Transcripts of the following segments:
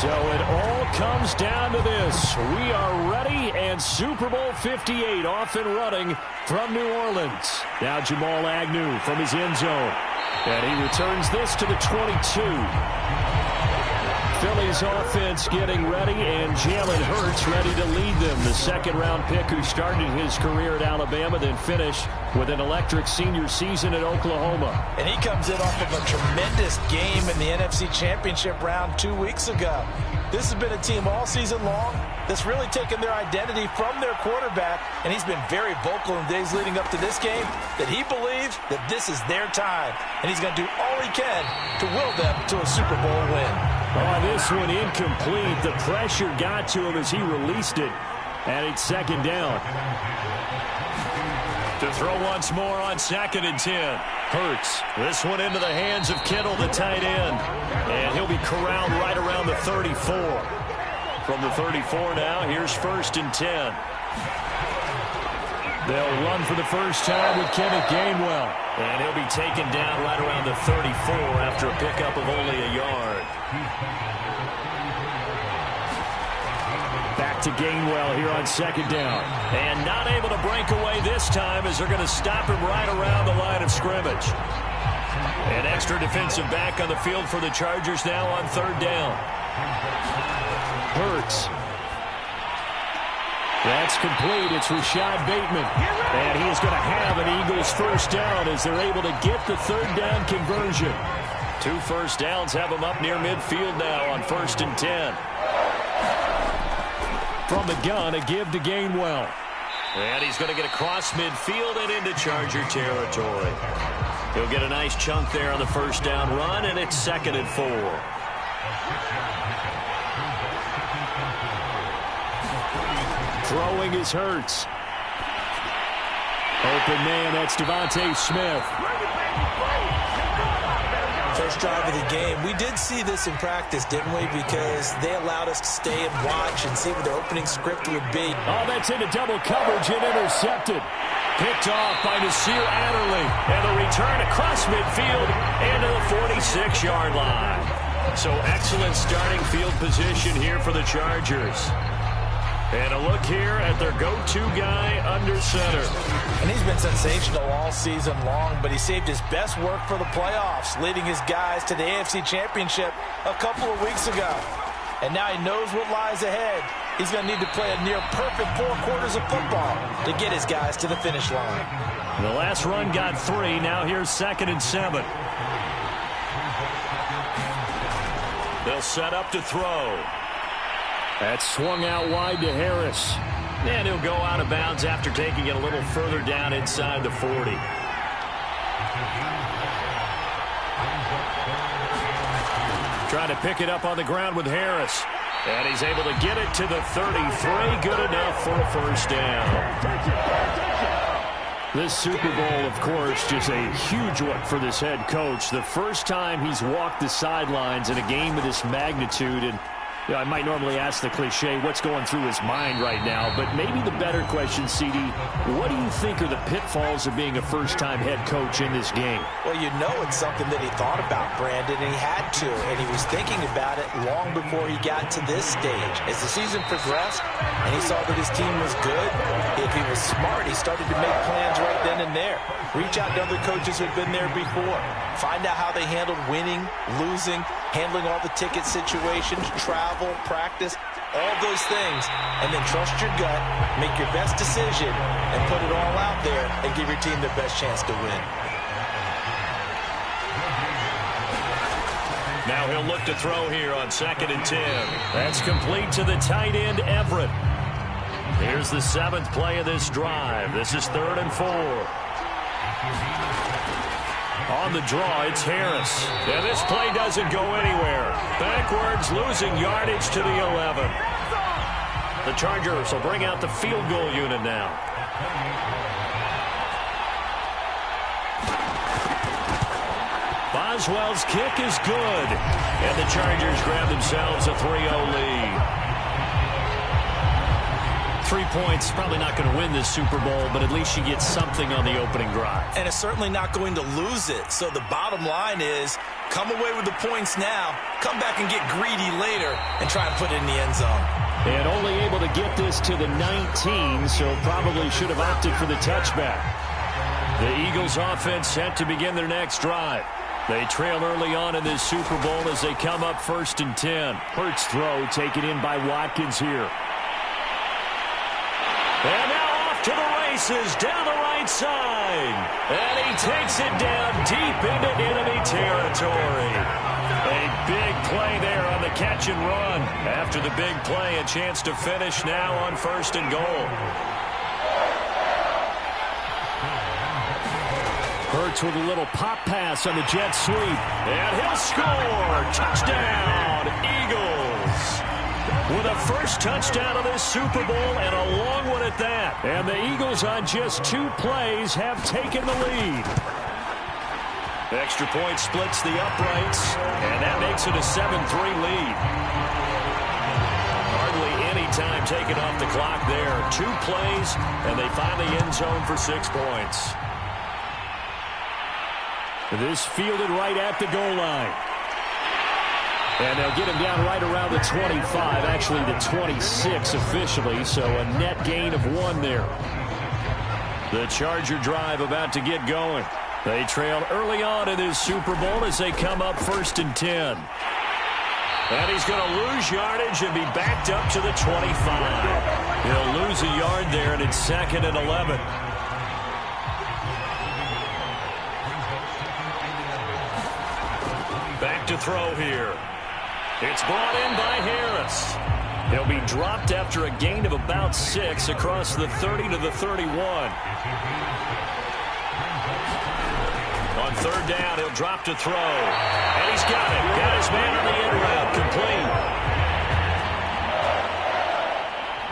So it all comes down to this. We are ready, and Super Bowl 58 off and running from New Orleans. Now Jamal Agnew from his end zone. And he returns this to the 22. Philly's offense getting ready, and Jalen Hurts ready to lead them. The second-round pick who started his career at Alabama, then finished with an electric senior season at Oklahoma. And he comes in off of a tremendous game in the NFC Championship round 2 weeks ago. This has been a team all season long that's really taken their identity from their quarterback, and he's been very vocal in days leading up to this game that he believes that this is their time, and he's going to do all he can to will them to a Super Bowl win. Oh, this one incomplete. The pressure got to him as he released it, and it's second down. To throw once more on 2nd and 10. Hurts. This one into the hands of Kittle, the tight end. And he'll be corralled right around the 34. From the 34 now, here's 1st and 10. They'll run for the first time with Kenneth Gainwell. And he'll be taken down right around the 34 after a pickup of only a yard. Back to Gainwell here on 2nd down. And not able to break away this time as they're going to stop him right around the line of scrimmage. An extra defensive back on the field for the Chargers now on 3rd down. Hurts. That's complete. It's Rashad Bateman. And he is going to have an Eagles first down as they're able to get the 3rd down conversion. 2 first downs have them up near midfield now on 1st and 10. From the gun, a give to Gainwell. And he's going to get across midfield and into Charger territory. He'll get a nice chunk there on the first down run, and it's 2nd and 4. Throwing is Hurts. Open man, that's Devontae Smith. First drive of the game. We did see this in practice, didn't we? Because they allowed us to stay and watch and see what their opening script would be. Oh, that's into double coverage and intercepted. Picked off by Nasir Adderley. And the return across midfield into the 46-yard line. So excellent starting field position here for the Chargers. And a look here at their go-to guy under center. And he's been sensational all season long, but he saved his best work for the playoffs, leading his guys to the AFC Championship a couple of weeks ago. And now he knows what lies ahead. He's going to need to play a near-perfect 4 quarters of football to get his guys to the finish line. The last run got 3. Now here's 2nd and 7. They'll set up to throw. That's swung out wide to Harris. And he'll go out of bounds after taking it a little further down inside the 40. Trying to pick it up on the ground with Harris. And he's able to get it to the 33. Good enough for a first down. This Super Bowl, of course, just a huge one for this head coach. The first time he's walked the sidelines in a game of this magnitude. And I might normally ask the cliche, what's going through his mind right now? But maybe the better question, CD, what do you think are the pitfalls of being a first-time head coach in this game? Well, you know it's something that he thought about, Brandon, and he had to. And he was thinking about it long before he got to this stage. As the season progressed and he saw that his team was good, if he was smart, he started to make plans right then and there. Reach out to other coaches who've been there before. Find out how they handled winning, losing, handling all the ticket situations, travel, practice, all those things, and then trust your gut, make your best decision, and put it all out there and give your team the best chance to win. Now he'll look to throw here on 2nd and 10. That's complete to the tight end, Everett. Here's the 7th play of this drive. This is 3rd and 4. On the draw, it's Harris. And this play doesn't go anywhere. Backwards, losing yardage to the 11. The Chargers will bring out the field goal unit now. Boswell's kick is good. And the Chargers grab themselves a 3-0 lead. 3 points, probably not going to win this Super Bowl, but at least you get something on the opening drive. And it's certainly not going to lose it. So the bottom line is, come away with the points now, come back and get greedy later, and try and put it in the end zone. And only able to get this to the 19, so probably should have opted for the touchback. The Eagles offense set to begin their next drive. They trail early on in this Super Bowl as they come up 1st and 10. Hurts throw taken in by Watkins here. And now off to the races down the right side. And he takes it down deep into enemy territory. A big play there on the catch and run. After the big play, a chance to finish now on 1st and goal. Hurts with a little pop pass on the jet sweep. And he'll score. Touchdown, Eagles. With a first touchdown of this Super Bowl and a long one at that. And the Eagles on just 2 plays have taken the lead. Extra point splits the uprights, and that makes it a 7-3 lead. Hardly any time taken off the clock there. 2 plays, and they find the end zone for 6 points. This fielded right at the goal line. And they'll get him down right around the 25, actually the 26 officially, so a net gain of 1 there. The Charger drive about to get going. They trail early on in this Super Bowl as they come up 1st and 10. And he's going to lose yardage and be backed up to the 25. He'll lose a yard there, and it's 2nd and 11. Back to throw here. It's brought in by Harris. He'll be dropped after a gain of about 6 across the 30 to the 31. On 3rd down, he'll drop to throw. And he's got it. Got his man on the end route. Complete.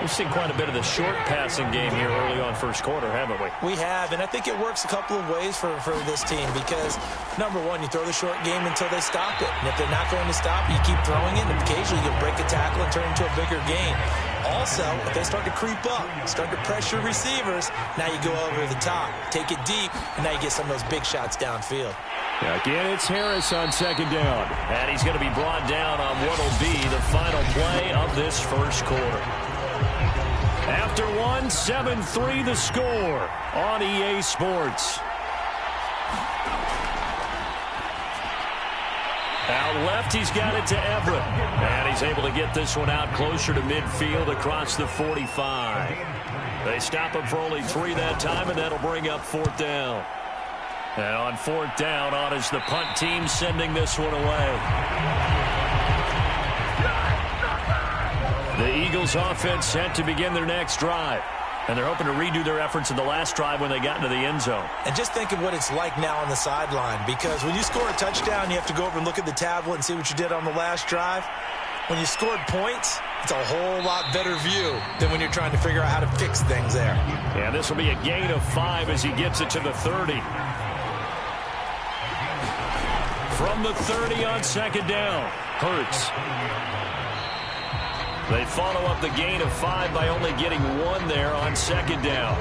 We've seen quite a bit of the short passing game here early on 1st quarter, haven't we? We have, and I think it works a couple of ways for this team because, number one, you throw the short game until they stop it. And if they're not going to stop it, you keep throwing it, and occasionally you'll break a tackle and turn it into a bigger gain. Also, if they start to creep up, start to pressure receivers, now you go over the top, take it deep, and now you get some of those big shots downfield. Again, it's Harris on 2nd down. And he's going to be brought down on what will be the final play of this 1st quarter. After 1, 7-3 the score on EA Sports. Out left, he's got it to Everett. And he's able to get this one out closer to midfield across the 45. They stop him for only 3 that time, and that'll bring up 4th down. And on 4th down, on is the punt team sending this one away. The Eagles offense set to begin their next drive. And they're hoping to redo their efforts in the last drive when they got into the end zone. And just think of what it's like now on the sideline. Because when you score a touchdown, you have to go over and look at the tablet and see what you did on the last drive. When you scored points, it's a whole lot better view than when you're trying to figure out how to fix things there. Yeah, this will be a gain of 5 as he gets it to the 30. From the 30 on 2nd down, Hurts. They follow up the gain of 5 by only getting 1 there on 2nd down.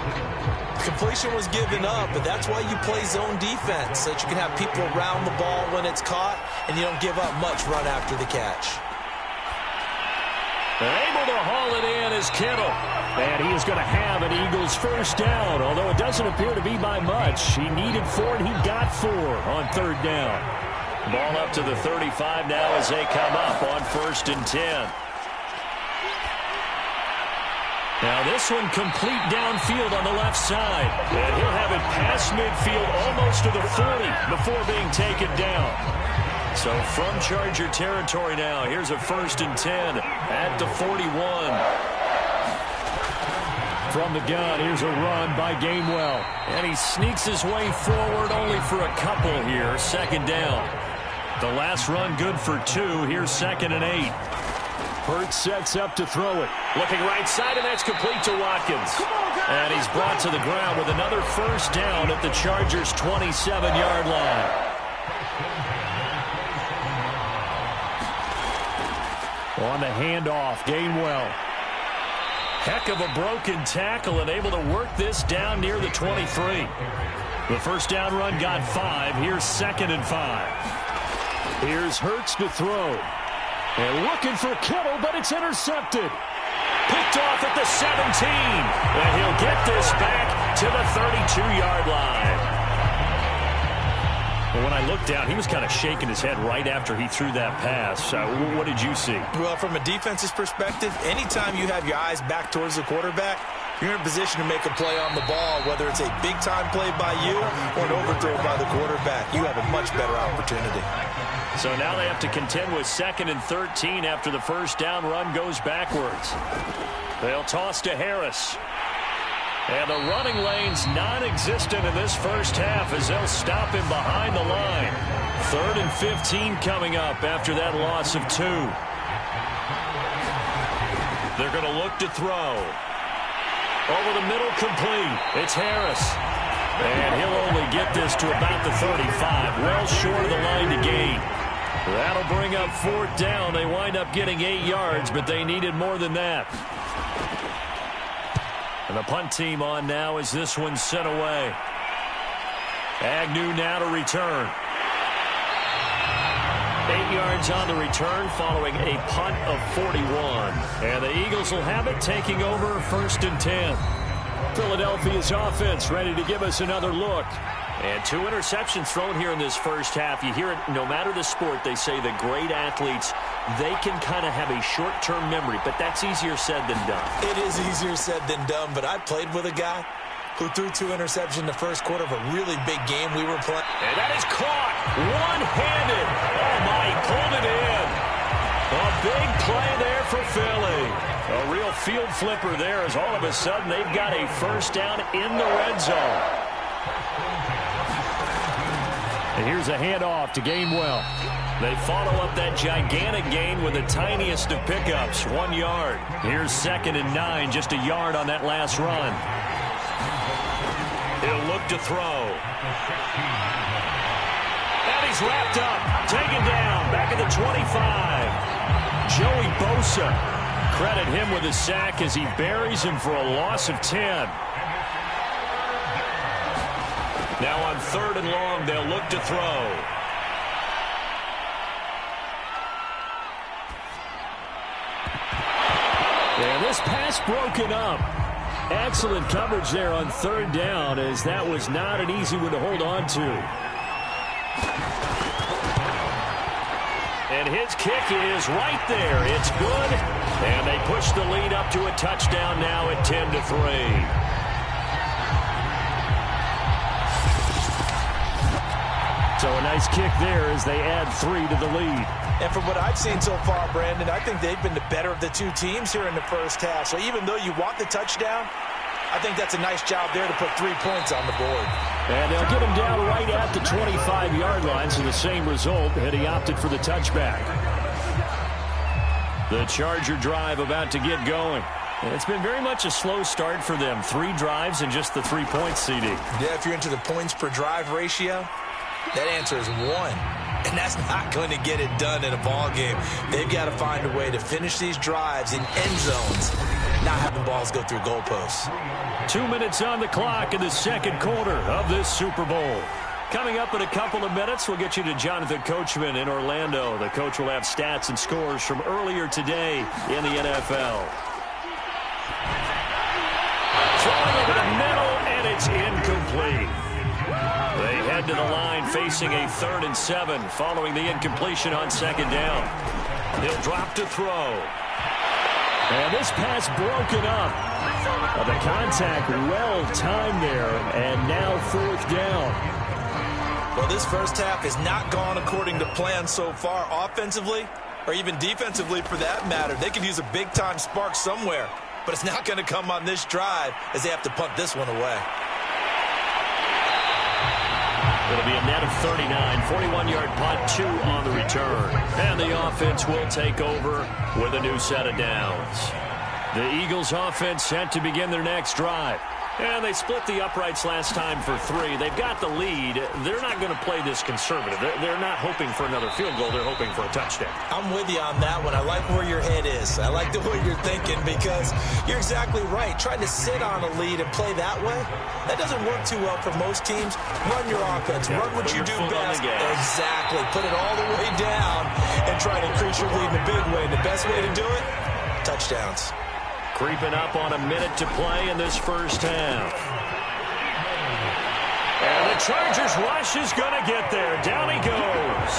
Completion was given up, but that's why you play zone defense, so that you can have people around the ball when it's caught, and you don't give up much run after the catch. Able to haul it in is Kittle. And he is going to have an Eagles 1st down, although it doesn't appear to be by much. He needed 4, and he got 4 on 3rd down. Ball up to the 35 now as they come up on 1st and 10. Now this one complete downfield on the left side. And he'll have it past midfield almost to the 40 before being taken down. So from Charger territory now, here's a 1st and 10 at the 41. From the gun, here's a run by Gainwell. And he sneaks his way forward only for a couple here, 2nd down. The last run good for 2. Here's 2nd and 8. Hurts sets up to throw it. Looking right side, and that's complete to Watkins. And he's brought to the ground with another 1st down at the Chargers' 27-yard line. On the handoff, Gainwell. Heck of a broken tackle and able to work this down near the 23. The 1st down run got 5. Here's 2nd and 5. Here's Hurts to throw. And looking for Kittle, but it's intercepted. Picked off at the 17. And he'll get this back to the 32-yard line. Well, when I looked down, he was kind of shaking his head right after he threw that pass. What did you see? Well, from a defense's perspective, anytime you have your eyes back towards the quarterback, you're in a position to make a play on the ball, whether it's a big-time play by you or an overthrow by the quarterback. You have a much better opportunity. So now they have to contend with 2nd and 13 after the first down run goes backwards. They'll toss to Harris. And the running lane's non-existent in this first half as they'll stop him behind the line. 3rd and 15 coming up after that loss of 2. They're going to look to throw. Over the middle, complete. It's Harris. And he'll only get this to about the 35, well short of the line to gain. That'll bring up 4th down. They wind up getting 8 yards, but they needed more than that. And the punt team on now as this one's sent away. Agnew now to return. 8 yards on the return following a punt of 41. And the Eagles will have it taking over 1st and 10. Philadelphia's offense ready to give us another look. And 2 interceptions thrown here in this first half. You hear it no matter the sport. They say the great athletes, they can kind of have a short-term memory, but that's easier said than done. It is easier said than done, but I played with a guy who threw 2 interceptions in the first quarter of a really big game we were playing. And that is caught one-handed. Oh, my, he pulled it in. A big play there for Philly. A real field flipper there as all of a sudden they've got a first down in the red zone. And here's a handoff to Gainwell. They follow up that gigantic gain with the tiniest of pickups, 1 yard. Here's 2nd and 9, just a yard on that last run. He'll look to throw. And he's wrapped up, taken down, back at the 25. Joey Bosa, credit him with a sack as he buries him for a loss of 10. Now on 3rd and long, they'll look to throw. And this pass broken up. Excellent coverage there on 3rd down as that was not an easy one to hold on to. And his kick is right there. It's good. And they push the lead up to a touchdown now at 10-3. So a nice kick there as they add 3 to the lead. And from what I've seen so far, Brandon, I think they've been the better of the 2 teams here in the first half. So even though you want the touchdown, I think that's a nice job there to put 3 points on the board. And they'll get him down right at the 25-yard line, so the same result, and he opted for the touchback. The Charger drive about to get going. It's been very much a slow start for them. 3 drives and just the 3 points, CD. Yeah, if you're into the points per drive ratio, that answer is 1. And that's not going to get it done in a ball game. They've got to find a way to finish these drives in end zones, not having balls go through goalposts. 2 minutes on the clock in the second quarter of this Super Bowl. Coming up in a couple of minutes, we'll get you to Jonathan Coachman in Orlando. The coach will have stats and scores from earlier today in the NFL. Throwing over the middle, and it's incomplete. They head to the line facing a 3rd and 7 following the incompletion on 2nd down. He'll drop to throw. And this pass broken up. The contact well timed there, and now 4th down. Well, this first half has not gone according to plan so far offensively, or even defensively for that matter. They could use a big-time spark somewhere, but it's not going to come on this drive as they have to punt this one away. It'll be a net of 39, 41-yard punt, 2 on the return. And the offense will take over with a new set of downs. The Eagles offense set to begin their next drive. And they split the uprights last time for 3. They've got the lead. They're not going to play this conservative. They're not hoping for another field goal. They're hoping for a touchdown. I'm with you on that one. I like where your head is. I like the way you're thinking because you're exactly right. Trying to sit on a lead and play that way, that doesn't work too well for most teams. Run your offense. Run what you do best. Exactly. Put it all the way down and try to increase your lead in a big way. And the best way to do it, touchdowns. Creeping up on a minute to play in this first half. And the Chargers rush is going to get there. Down he goes.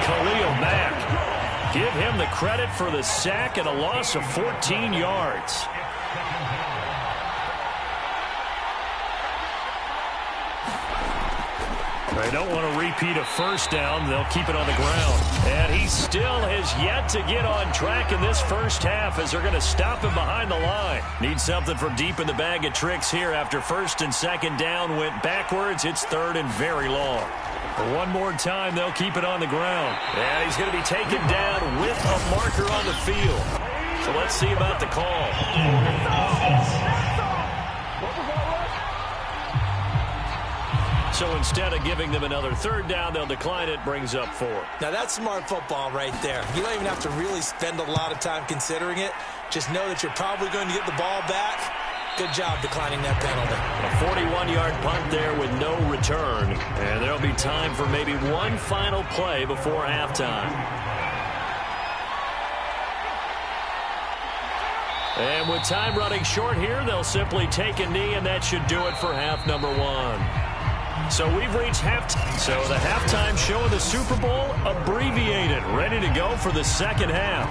Khalil Mack. Give him the credit for the sack and a loss of 14 yards. They don't want to repeat a first down. They'll keep it on the ground. And he still has yet to get on track in this first half as they're going to stop him behind the line. Need something from deep in the bag of tricks here. After first and second down went backwards, it's third and very long. One more time, they'll keep it on the ground. And he's going to be taken down with a marker on the field. So let's see about the call. So instead of giving them another third down, they'll decline it, brings up 4. Now that's smart football right there. You don't even have to really spend a lot of time considering it. Just know that you're probably going to get the ball back. Good job declining that penalty. A 41-yard punt there with no return. And there'll be time for maybe one final play before halftime. And with time running short here, they'll simply take a knee, and that should do it for half number 1. So we've reached halftime. So the halftime show of the Super Bowl abbreviated, ready to go for the second half.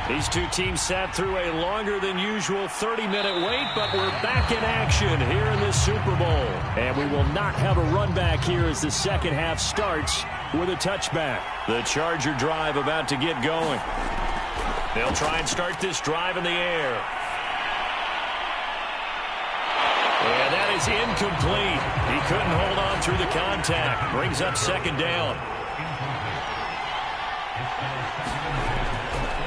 These two teams sat through a longer than usual 30-minute wait, but we're back in action here in the Super Bowl. And we will not have a run back here as the second half starts with a touchback. The Charger drive about to get going. They'll try and start this drive in the air. And that is incomplete. He couldn't hold on through the contact. Brings up second down.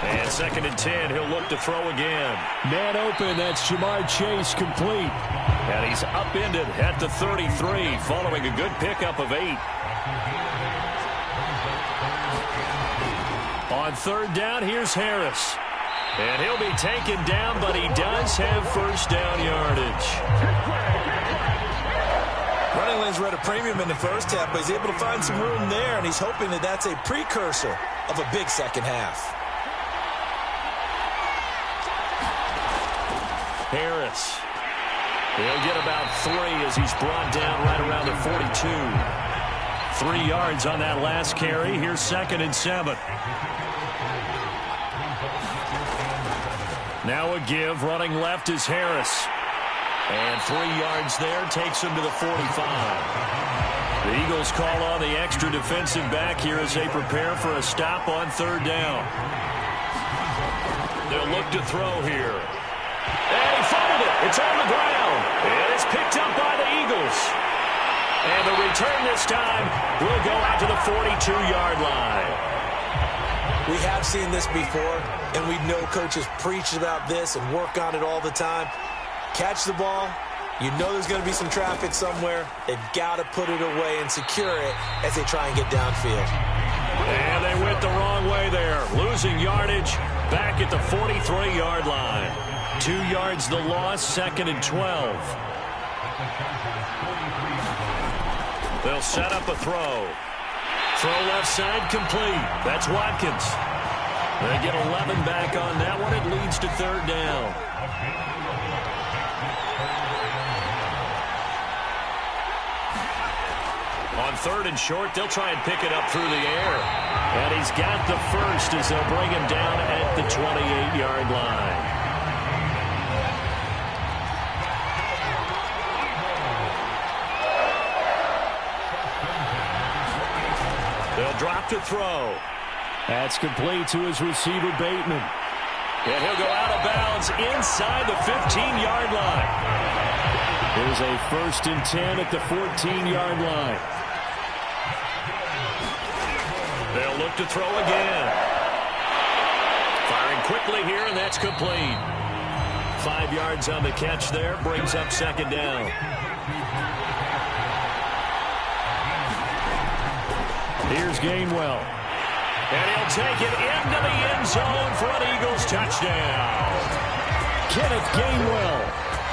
And second and 10, he'll look to throw again. Man open, that's Jamar Chase complete. And he's upended at the 33, following a good pickup of 8. On third down, here's Harris. And he'll be taken down, but he does have first down yardage. Running lanes were at a premium in the first half, but he's able to find some room there, and he's hoping that that's a precursor of a big second half. Harris. He'll get about 3 as he's brought down right around the 42. 3 yards on that last carry. Here's second and 7. Now a give. Running left is Harris. And 3 yards there takes him to the 45. The Eagles call on the extra defensive back here as they prepare for a stop on third down. They'll look to throw here. And he fumbled it. It's on the ground. And it's picked up by the Eagles. And the return this time will go out to the 42-yard line. We have seen this before, and we know coaches preach about this and work on it all the time. Catch the ball. You know there's going to be some traffic somewhere. They've got to put it away and secure it as they try and get downfield. And they went the wrong way there. Losing yardage back at the 43-yard line. 2 yards the loss, second and 12. They'll set up a throw. Throw left side complete. That's Watkins. They get 11 back on that one. It leads to third down. On third and short, they'll try and pick it up through the air. And he's got the first as they'll bring him down at the 28-yard line. They'll drop to throw. That's complete to his receiver, Bateman. And he'll go out of bounds inside the 15-yard line. Here's a first and 10 at the 14-yard line. They'll look to throw again. Firing quickly here, and that's complete. 5 yards on the catch there. Brings up second down. Here's Gainwell. And he'll take it into the end zone for an Eagles touchdown. Kenneth Gainwell,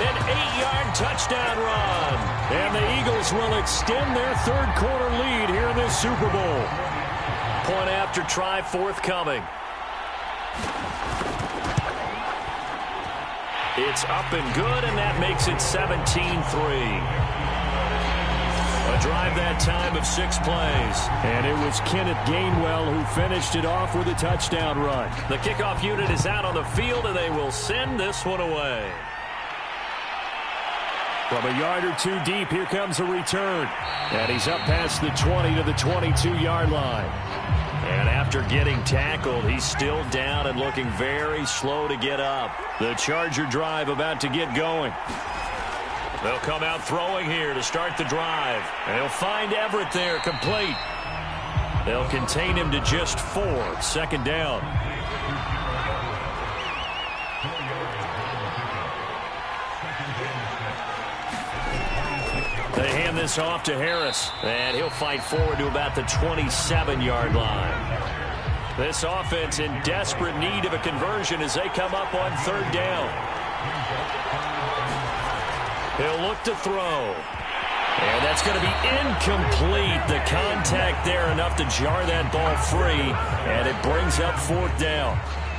an 8-yard touchdown run. And the Eagles will extend their third-quarter lead here in this Super Bowl. Point after try forthcoming. It's up and good, and that makes it 17-3. A drive that time of 6 plays. And it was Kenneth Gainwell who finished it off with a touchdown run. The kickoff unit is out on the field, and they will send this one away. From a yard or two deep, here comes a return. And he's up past the 20 to the 22-yard line. And after getting tackled, he's still down and looking very slow to get up. The Charger drive about to get going. They'll come out throwing here to start the drive. And he'll find Everett there, complete. They'll contain him to just 4. Second down. They hand this off to Harris. And he'll fight forward to about the 27-yard line. This offense in desperate need of a conversion as they come up on third down. He'll look to throw. And that's going to be incomplete. The contact there enough to jar that ball free. And it brings up fourth down.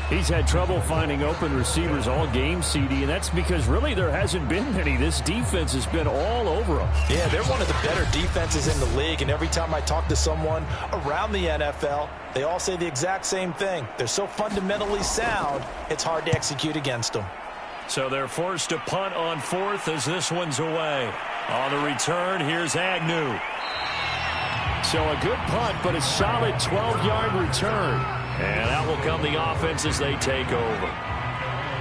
He's had trouble finding open receivers all game, CD, and that's because really there hasn't been many. This defense has been all over them. Yeah, they're one of the better defenses in the league, and every time I talk to someone around the NFL, they all say the exact same thing. They're so fundamentally sound, it's hard to execute against them. So they're forced to punt on fourth as this one's away. On the return, here's Agnew. So a good punt, but a solid 12-yard return. And out will come the offense as they take over.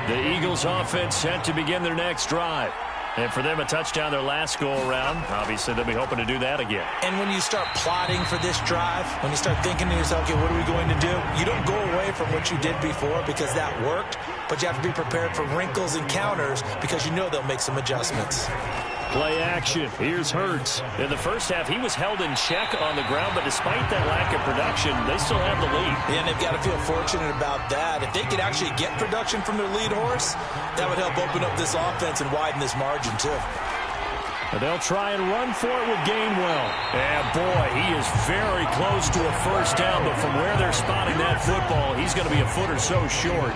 The Eagles offense set to begin their next drive. And for them, a touchdown their last go-around. Obviously, they'll be hoping to do that again. And when you start plotting for this drive, when you start thinking to yourself, okay, what are we going to do? You don't go away from what you did before because that worked, but you have to be prepared for wrinkles and counters because you know they'll make some adjustments. Play action. Here's Hurts. In the first half, he was held in check on the ground, but despite that lack of production, they still have the lead. Yeah, and they've got to feel fortunate about that. If they could actually get production from their lead horse, that would help open up this offense and widen this margin, too. And they'll try and run for it with Gainwell. And, boy, he is very close to a first down, but from where they're spotting that football, he's going to be a foot or so short.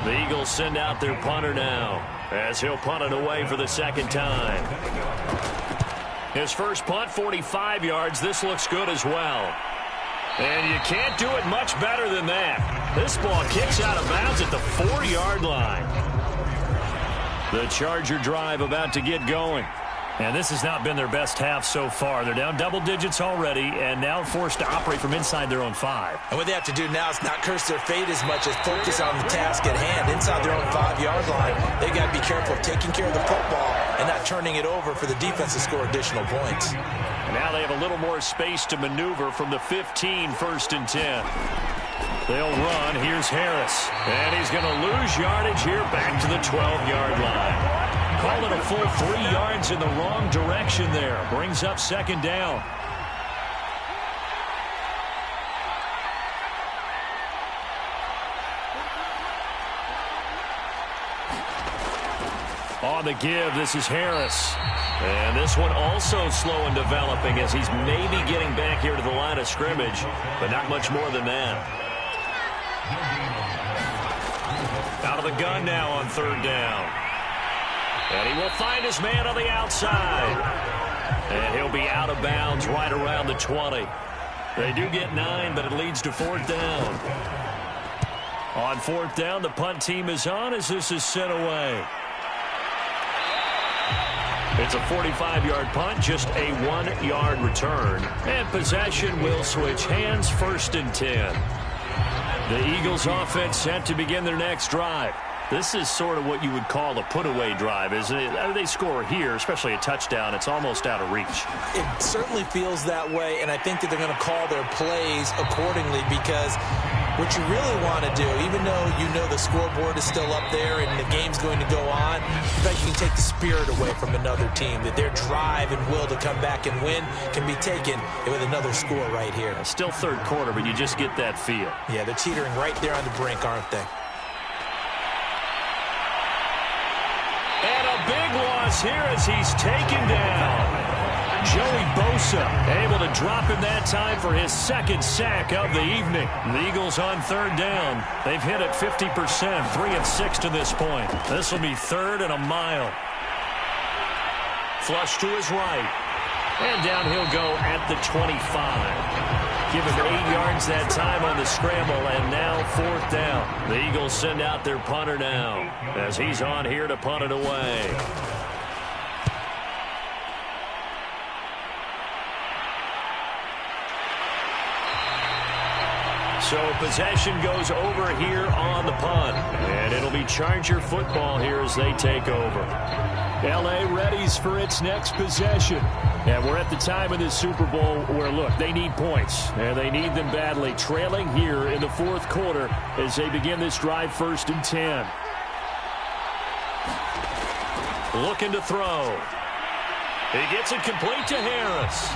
The Eagles send out their punter now as he'll punt it away for the second time. His first punt, 45 yards. This looks good as well. And you can't do it much better than that. This ball kicks out of bounds at the 4-yard line. The Charger drive about to get going. And this has not been their best half so far. They're down double digits already and now forced to operate from inside their own 5. And what they have to do now is not curse their fate as much as focus on the task at hand. Inside their own 5-yard line, they've got to be careful of taking care of the football and not turning it over for the defense to score additional points. Now they have a little more space to maneuver from the 15, 1st and 10. They'll run. Here's Harris. And he's going to lose yardage here back to the 12-yard line. Called it a full 3 yards in the wrong direction there. Brings up second down. On the give, this is Harris. And this one also slow in developing as he's maybe getting back here to the line of scrimmage, but not much more than that. Out of the gun now on third down. And he will find his man on the outside. And he'll be out of bounds right around the 20. They do get 9, but it leads to fourth down. On fourth down, the punt team is on as this is sent away. It's a 45-yard punt, just a 1-yard return. And possession will switch hands, 1st and 10. The Eagles offense set to begin their next drive. This is sort of what you would call a put-away drive, isn't it? They score here, especially a touchdown. It's almost out of reach. It certainly feels that way, and I think that they're going to call their plays accordingly because What you really want to do, even though you know the scoreboard is still up there and the game's going to go on, in fact, you can take the spirit away from another team, that their drive and will to come back and win can be taken with another score right here. Still third quarter, but you just get that feel. Yeah, they're teetering right there on the brink, aren't they? And a big loss here as he's taken down. Joey Bosa able to drop him that time for his second sack of the evening. The Eagles on third down. They've hit it 50%, 3 of 6 to this point. This will be third and a mile. Flush to his right. And down he'll go at the 25. Give him 8 yards that time on the scramble, and now fourth down. The Eagles send out their punter now as he's on here to punt it away. So possession goes over here on the punt. And it'll be Charger football here as they take over. L.A. readies for its next possession. And we're at the time of this Super Bowl where, look, they need points. And they need them badly. Trailing here in the fourth quarter as they begin this drive, 1st and 10. Looking to throw. He gets it complete to Harris.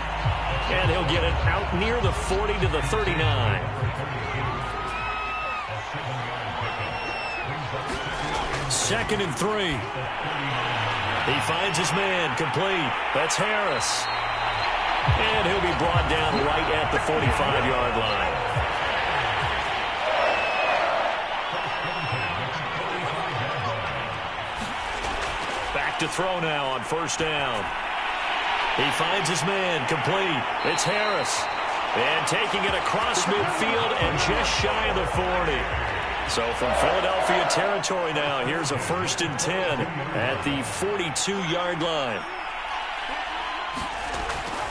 And he'll get it out near the 40 to the 39. Second and 3. He finds his man complete. That's Harris. And he'll be brought down right at the 45-yard line. Back to throw now on 1st down. He finds his man complete. It's Harris. And taking it across midfield and just shy of the 40. So from Philadelphia territory now, here's a 1st and 10 at the 42-yard line.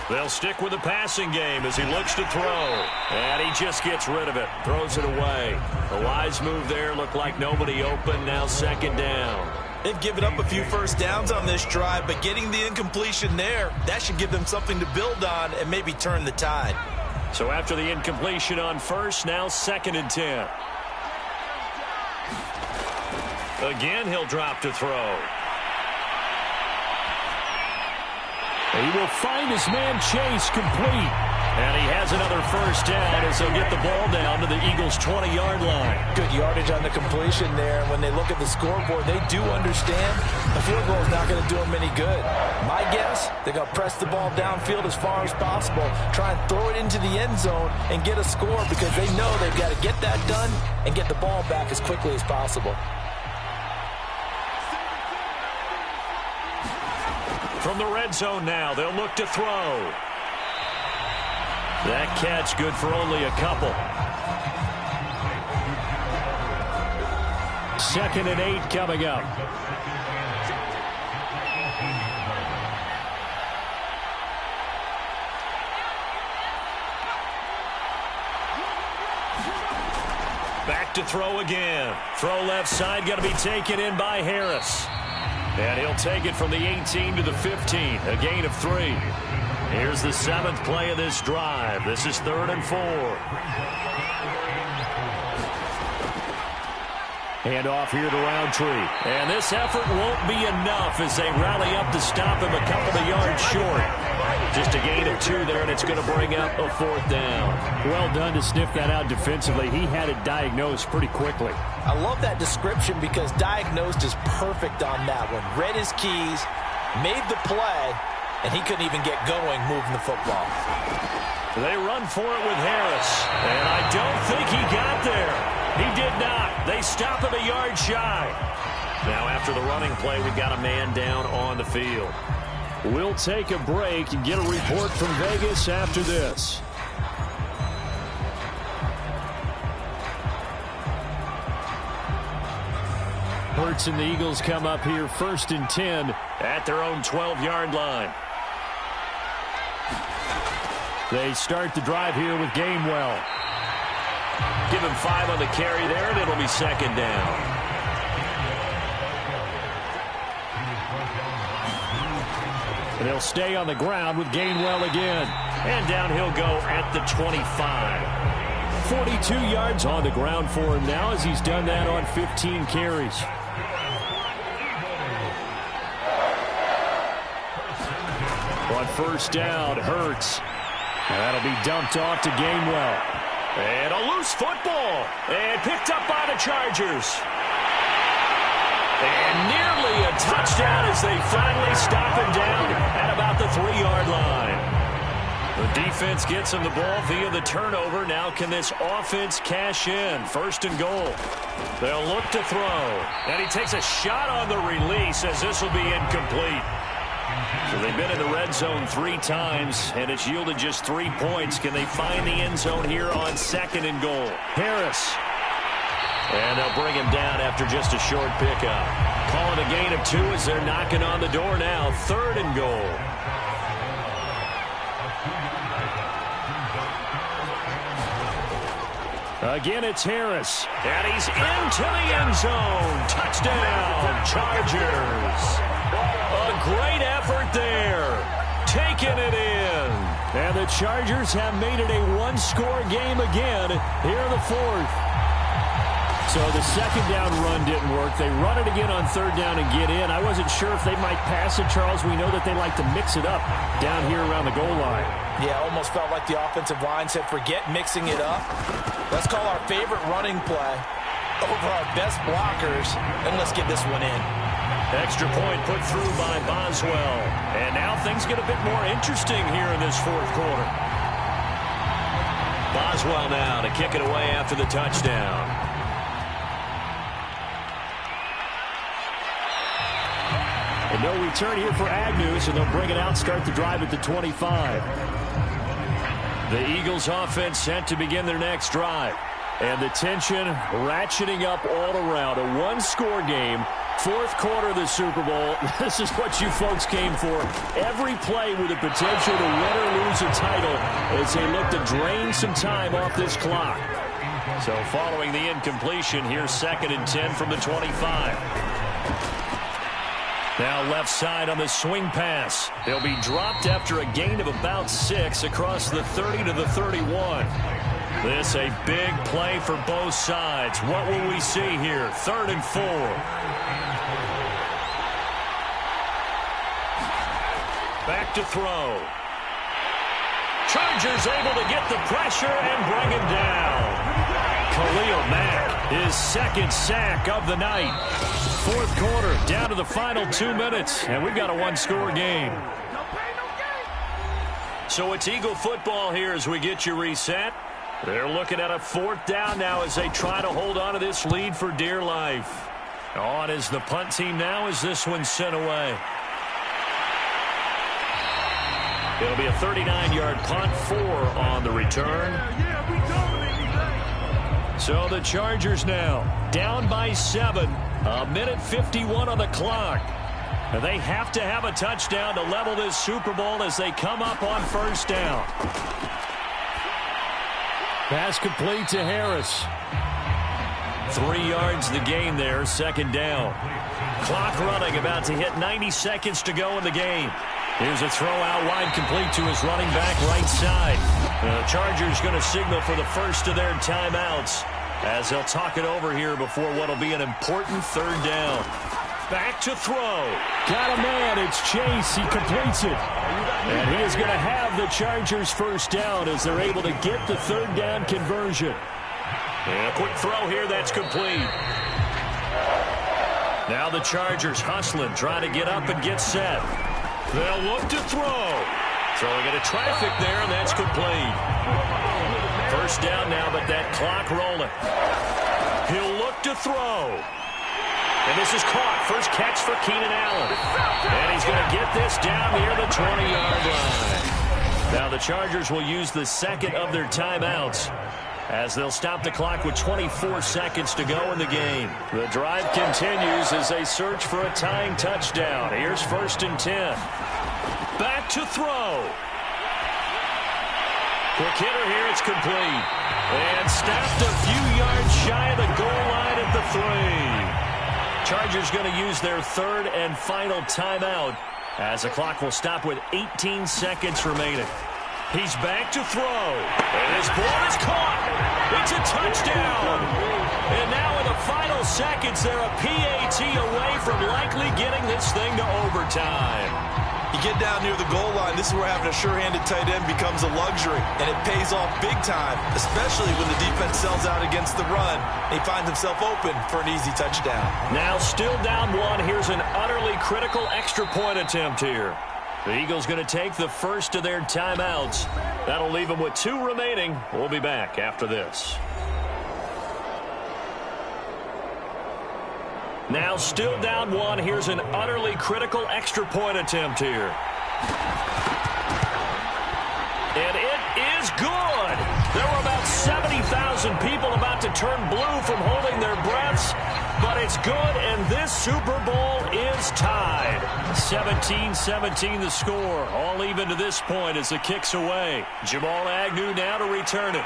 They'll stick with the passing game as he looks to throw. And he just gets rid of it, throws it away. A wise move there, looked like nobody open, now 2nd down. They've given up a few first downs on this drive, but getting the incompletion there, that should give them something to build on and maybe turn the tide. So after the incompletion on 1st, now 2nd and 10. Again, he'll drop to throw. He will find his man Chase complete. And he has another 1st down as he'll get the ball down to the Eagles' 20-yard line. Good yardage on the completion there. When they look at the scoreboard, they do understand the field goal is not going to do them any good. My guess, they're going to press the ball downfield as far as possible, try and throw it into the end zone and get a score because they know they've got to get that done and get the ball back as quickly as possible. From the red zone now, they'll look to throw. That catch good for only a couple. 2nd and 8 coming up. Back to throw again. Throw left side, got to be taken in by Harris. And he'll take it from the 18 to the 15, a gain of 3. Here's the 7th play of this drive. This is 3rd and 4. Hand off here to Roundtree. And this effort won't be enough as they rally up to stop him a couple of yards short. Just a gain of 2 there, and it's going to bring up a 4th down. Well done to sniff that out defensively. He had it diagnosed pretty quickly. I love that description because diagnosed is perfect on that one. Read his keys, made the play, and he couldn't even get going moving the football. They run for it with Harris, and I don't think he got there. He did not. They stop him a yard shy. Now after the running play, we've got a man down on the field. We'll take a break and get a report from Vegas after this. Hurts and the Eagles come up here 1st and 10 at their own 12-yard line. They start the drive here with Gainwell. Give him 5 on the carry there, and it'll be 2nd down. And he'll stay on the ground with Gainwell again. And down he'll go at the 25. 42 yards on the ground for him now as he's done that on 15 carries. On first down, Hurts. That'll be dumped off to Gainwell. And a loose football. And picked up by the Chargers. And nearly a touchdown as they finally stop him down at about the 3-yard line. The defense gets him the ball via the turnover. Now can this offense cash in? First and goal. They'll look to throw. And he takes a shot on the release as this will be incomplete. So they've been in the red zone 3 times, and it's yielded just 3 points. Can they find the end zone here on second and goal? Harris. And they'll bring him down after just a short pickup. Calling a gain of 2 as they're knocking on the door now. Third and goal. Again, it's Harris. And he's into the end zone. Touchdown, Chargers. A great effort there. Taking it in. And the Chargers have made it a one-score game again here in the fourth. So the second down run didn't work. They run it again on third down and get in. I wasn't sure if they might pass it, Charles. We know that they like to mix it up down here around the goal line. Yeah, almost felt like the offensive line said, forget mixing it up. Let's call our favorite running play over our best blockers, and let's get this one in. Extra point put through by Boswell. And now things get a bit more interesting here in this fourth quarter. Boswell now to kick it away after the touchdown. And no return here for Agnew, so they'll bring it out, start the drive at the 25. The Eagles offense set to begin their next drive. And the tension ratcheting up all around. A one-score game, fourth quarter of the Super Bowl. This is what you folks came for. Every play with the potential to win or lose a title as they look to drain some time off this clock. So following the incompletion, here's 2nd and 10 from the 25. Now left side on the swing pass. They'll be dropped after a gain of about 6 across the 30 to the 31. This a big play for both sides. What will we see here? 3rd and 4. Back to throw. Chargers able to get the pressure and bring him down. Khalil Mack, his 2nd sack of the night. Fourth quarter, down to the final 2 minutes, and we've got a one-score game. So it's Eagle football here as we get you reset. They're looking at a 4th down now as they try to hold on to this lead for dear life. On is the punt team now as this one's sent away. It'll be a 39-yard punt, 4 on the return. So the Chargers now down by 7. A minute 51 on the clock. And they have to have a touchdown to level this Super Bowl as they come up on first down. Pass complete to Harris. 3 yards the gain there, 2nd down. Clock running, about to hit 90 seconds to go in the game. Here's a throw out wide complete to his running back right side. The Chargers going to signal for the first of their timeouts as they'll talk it over here before what will be an important 3rd down. Back to throw. Got a man. It's Chase. He completes it. And he is going to have the Chargers first down as they're able to get the 3rd down conversion. And a quick throw here. That's complete. Now the Chargers hustling, trying to get up and get set. They'll look to throw. Throwing into traffic there, and that's complete. First down now, but that clock rolling. He'll look to throw. And this is caught. First catch for Keenan Allen. And he's going to get this down near the 20-yard line. Now the Chargers will use the 2nd of their timeouts as they'll stop the clock with 24 seconds to go in the game. The drive continues as they search for a tying touchdown. Here's 1st and 10. Back to throw. Quick hitter here, it's complete. And stopped a few yards shy of the goal line at the 3. Chargers going to use their 3rd and final timeout as the clock will stop with 18 seconds remaining. He's back to throw. And his ball is caught. It's a touchdown. And now in the final seconds, they're a PAT away from likely getting this thing to overtime. You get down near the goal line, this is where having a sure-handed tight end becomes a luxury, and it pays off big time, especially when the defense sells out against the run, and he finds himself open for an easy touchdown. Now still down one. Here's an utterly critical extra point attempt here. The Eagles going to take the first of their timeouts. That'll leave them with 2 remaining. We'll be back after this. Now still down one. Here's an utterly critical extra point attempt here. And it is good. There were about 70,000 people about to turn blue from holding their breaths. But it's good, and this Super Bowl is tied. 17-17 the score. All even to this point as the kick's away. Jamal Agnew now to return it.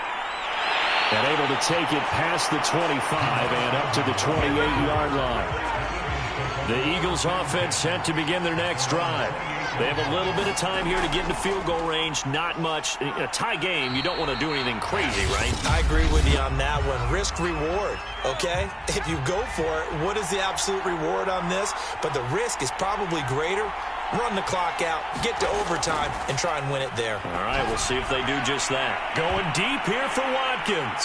And able to take it past the 25 and up to the 28-yard line. The Eagles offense set to begin their next drive. They have a little bit of time here to get into field goal range. Not much. In a tie game, you don't want to do anything crazy, right? I agree with you on that one. Risk-reward, okay? If you go for it, what is the absolute reward on this? But the risk is probably greater. Run the clock out, get to overtime, and try and win it there. All right, we'll see if they do just that. Going deep here for Watkins.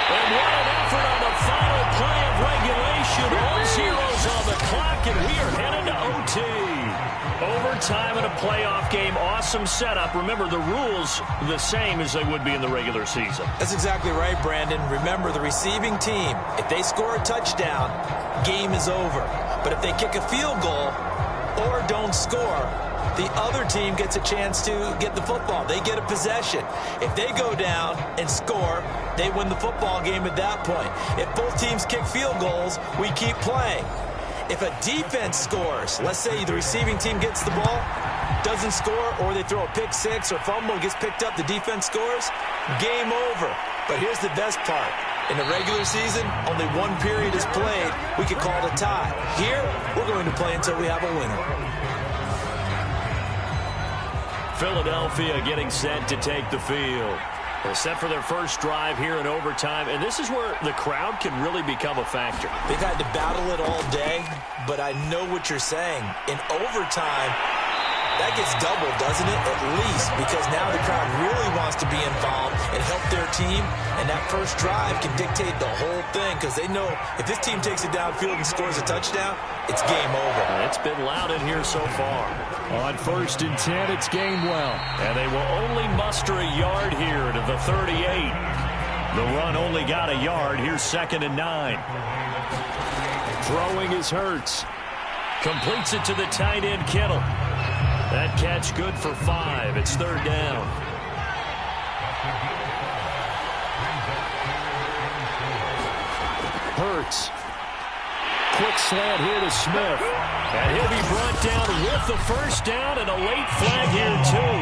And what an effort on the final play of regulation. All zeros on the clock, and we are headed to OT. Overtime in a playoff game. Awesome setup. Remember, the rules the same as they would be in the regular season. That's exactly right, Brandon. Remember, the receiving team, if they score a touchdown, game is over. But if they kick a field goal or don't score, the other team gets a chance to get the football. They get a possession. If they go down and score, they win the football game at that point. If both teams kick field goals, we keep playing. If a defense scores, let's say the receiving team gets the ball, doesn't score, or they throw a pick six or fumble, gets picked up, the defense scores, game over. But here's the best part. In the regular season, only one period is played. We could call it a tie. Here, we're going to play until we have a winner. Philadelphia getting set to take the field. They're set for their first drive here in overtime, and this is where the crowd can really become a factor. They've had to battle it all day, but I know what you're saying. In overtime, that gets doubled, doesn't it? At least, because now the crowd really wants to be involved and help their team, and that first drive can dictate the whole thing, because they know if this team takes it downfield and scores a touchdown, it's game over. It's been loud in here so far. On 1st and 10, it's Gainwell. And they will only muster a yard here to the 38. The run only got a yard. Here's 2nd and 9. Throwing is Hurts. Completes it to the tight end, Kittle. That catch good for 5. It's 3rd down. Hurts. Quick slant here to Smith. And he'll be brought down with the first down and a late flag here, too.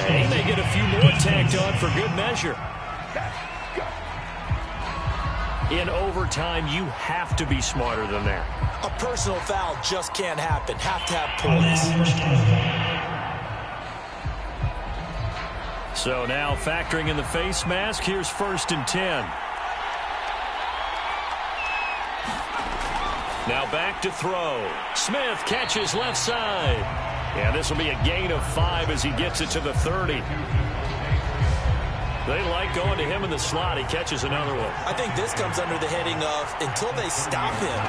And he may get a few more tacked on for good measure. In overtime, you have to be smarter than that. A personal foul just can't happen. Have to have poise. So now factoring in the face mask, here's 1st and 10. Now back to throw. Smith catches left side. Yeah, this will be a gain of 5 as he gets it to the 30. They like going to him in the slot. He catches another one. I think this comes under the heading of until they stop him,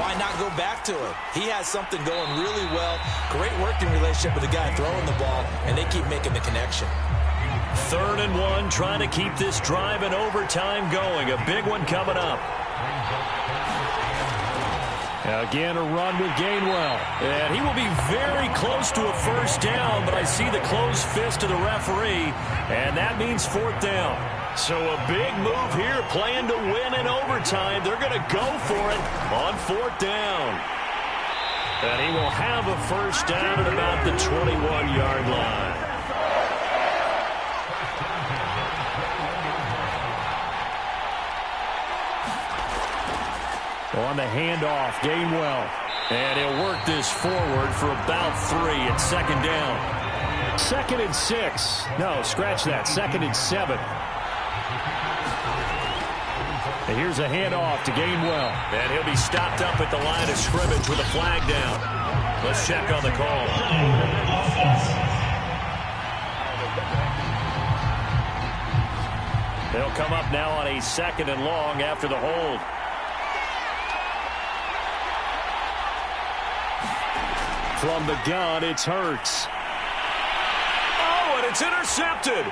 why not go back to him? He has something going really well. Great working relationship with the guy throwing the ball, and they keep making the connection. 3rd and 1, trying to keep this drive in overtime going. A big one coming up. Again, a run with Gainwell. And he will be very close to a first down, but I see the closed fist of the referee, and that means 4th down. So a big move here, playing to win in overtime. They're going to go for it on 4th down. And he will have a first down at about the 21-yard line. On the handoff, Gainwell. And he'll work this forward for about 3 at second down. 2nd and 6. No, scratch that. 2nd and 7. And here's a handoff to Gainwell. And he'll be stopped up at the line of scrimmage with a flag down. Let's check on the call. They'll come up now on a 2nd and long after the hold. From the gun, it's Hurts. Oh, and it's intercepted.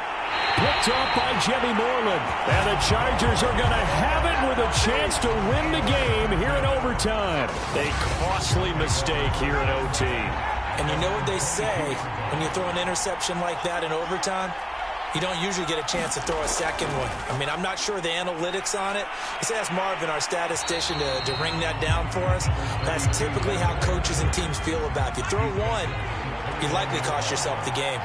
Picked off by Jimmy Moreland. And the Chargers are going to have it with a chance to win the game here in overtime. A costly mistake here in OT. And you know what they say, when you throw an interception like that in overtime, you don't usually get a chance to throw a second one. I mean, I'm not sure the analytics on it. Let's ask Marvin, our statistician, to ring that down for us. That's typically how coaches and teams feel about it. If you throw one, you likely cost yourself the game.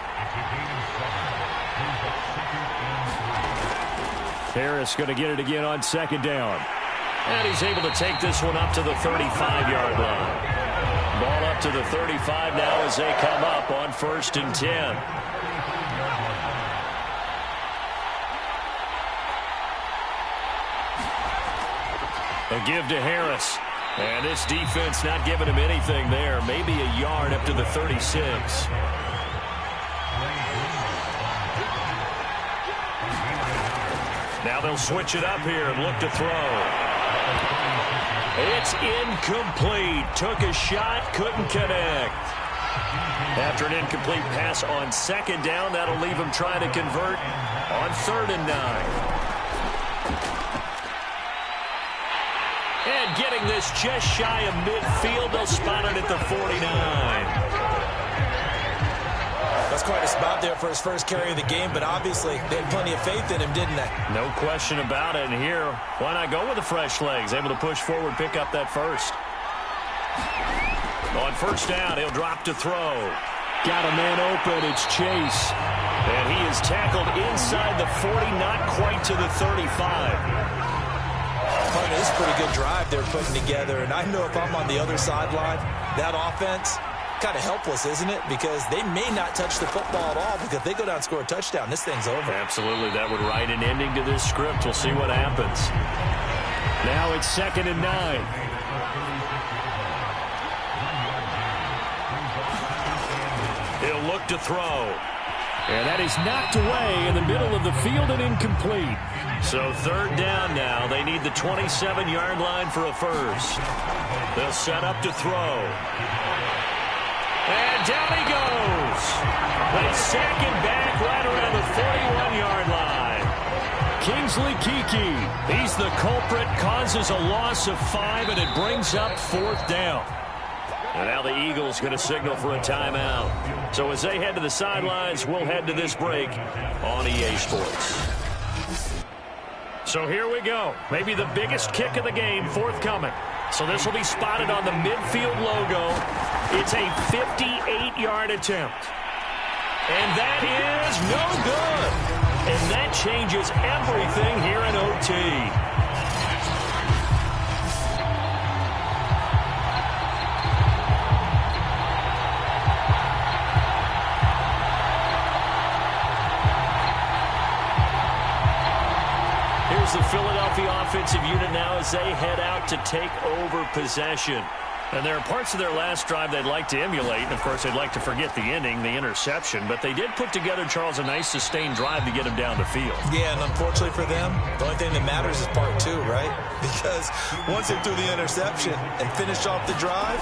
Harris going to get it again on 2nd down. And he's able to take this one up to the 35-yard line. Ball up to the 35 now as they come up on 1st and 10. A give to Harris. And this defense not giving him anything there. Maybe a yard up to the 36. Now they'll switch it up here and look to throw. It's incomplete. Took a shot, couldn't connect. After an incomplete pass on 2nd down, that'll leave him trying to convert on 3rd and 9. And getting this just shy of midfield, they'll spot it at the 49. That's quite a spot there for his first carry of the game, but obviously they had plenty of faith in him, didn't they? No question about it. And here, why not go with the fresh legs? Able to push forward, pick up that first. On 1st down, he'll drop to throw. Got a man open. It's Chase. And he is tackled inside the 40, not quite to the 35. This is a pretty good drive they're putting together, and I know if I'm on the other sideline, that offense, kind of helpless, isn't it? Because they may not touch the football at all, because if they go down and score a touchdown, this thing's over. Absolutely. That would write an ending to this script. We'll see what happens. Now it's 2nd and 9. He'll look to throw. And that is knocked away in the middle of the field and incomplete. So 3rd down now. They need the 27-yard line for a first. They'll set up to throw. And down he goes. They sack him back right around the 41-yard line. Kingsley Keke. He's the culprit, causes a loss of 5, and it brings up 4th down. And now the Eagles going to signal for a timeout. So as they head to the sidelines, we'll head to this break on EA Sports. So here we go. Maybe the biggest kick of the game forthcoming. So this will be spotted on the midfield logo. It's a 58-yard attempt. And that is no good. And that changes everything here in OT. The Philadelphia offensive unit now as they head out to take over possession. And there are parts of their last drive they'd like to emulate. And, of course, they'd like to forget the ending, the interception. But they did put together, Charles, a nice sustained drive to get him down the field. Yeah, and unfortunately for them, the only thing that matters is part 2, right? Because once they threw the interception and finished off the drive,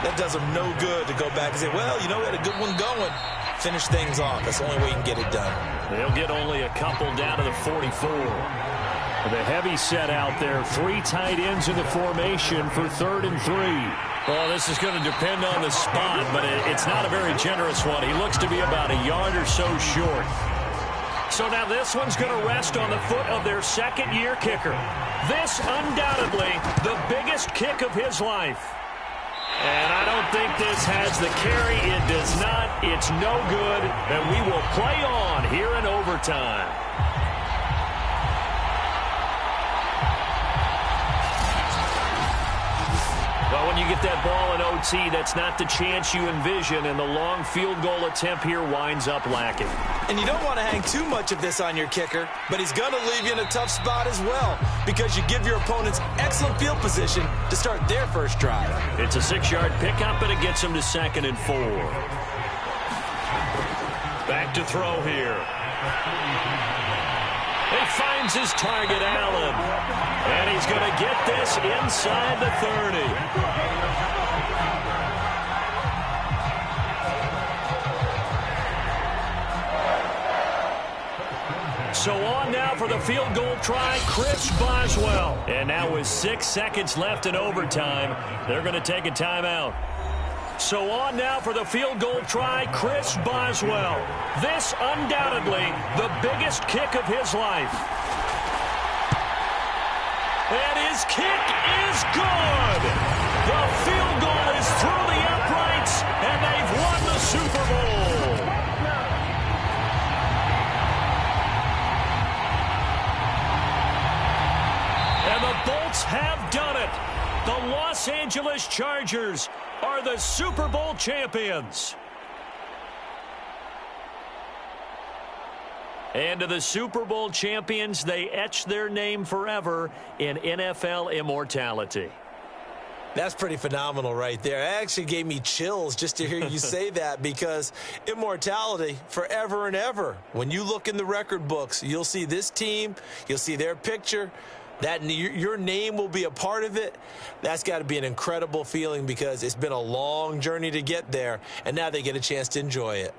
that does them no good to go back and say, well, you know, we had a good one going. Finish things off. That's the only way you can get it done. They'll get only a couple down to the 44. The heavy set out there. 3 tight ends in the formation for 3rd and 3. Well, this is going to depend on the spot, but it's not a very generous one. He looks to be about a yard or so short. So now this one's going to rest on the foot of their 2nd-year kicker. This, undoubtedly, the biggest kick of his life. And I don't think this has the carry. It does not. It's no good. And we will play on here in overtime. Well, when you get that ball in OT, that's not the chance you envision, and the long field goal attempt here winds up lacking. And you don't want to hang too much of this on your kicker, but he's going to leave you in a tough spot as well because you give your opponents excellent field position to start their first drive. It's a 6-yard pickup, and it gets him to 2nd and 4. Back to throw here. He finds his target, Allen. And he's going to get this inside the 30. So on now for the field goal try, Chris Boswell. And now with 6 seconds left in overtime, they're going to take a timeout. So on now for the field goal try, Chris Boswell. This undoubtedly the biggest kick of his life. And his kick is good. The field goal is through the uprights, and they've won the Super Bowl. And the Bolts have done it. The Los Angeles Chargers are the Super Bowl champions. And to the Super Bowl champions, they etch their name forever in NFL immortality. That's pretty phenomenal right there. It actually gave me chills just to hear you say that because immortality forever and ever. When you look in the record books, you'll see this team, you'll see their picture. That your name will be a part of it. That's got to be an incredible feeling because it's been a long journey to get there, and now they get a chance to enjoy it.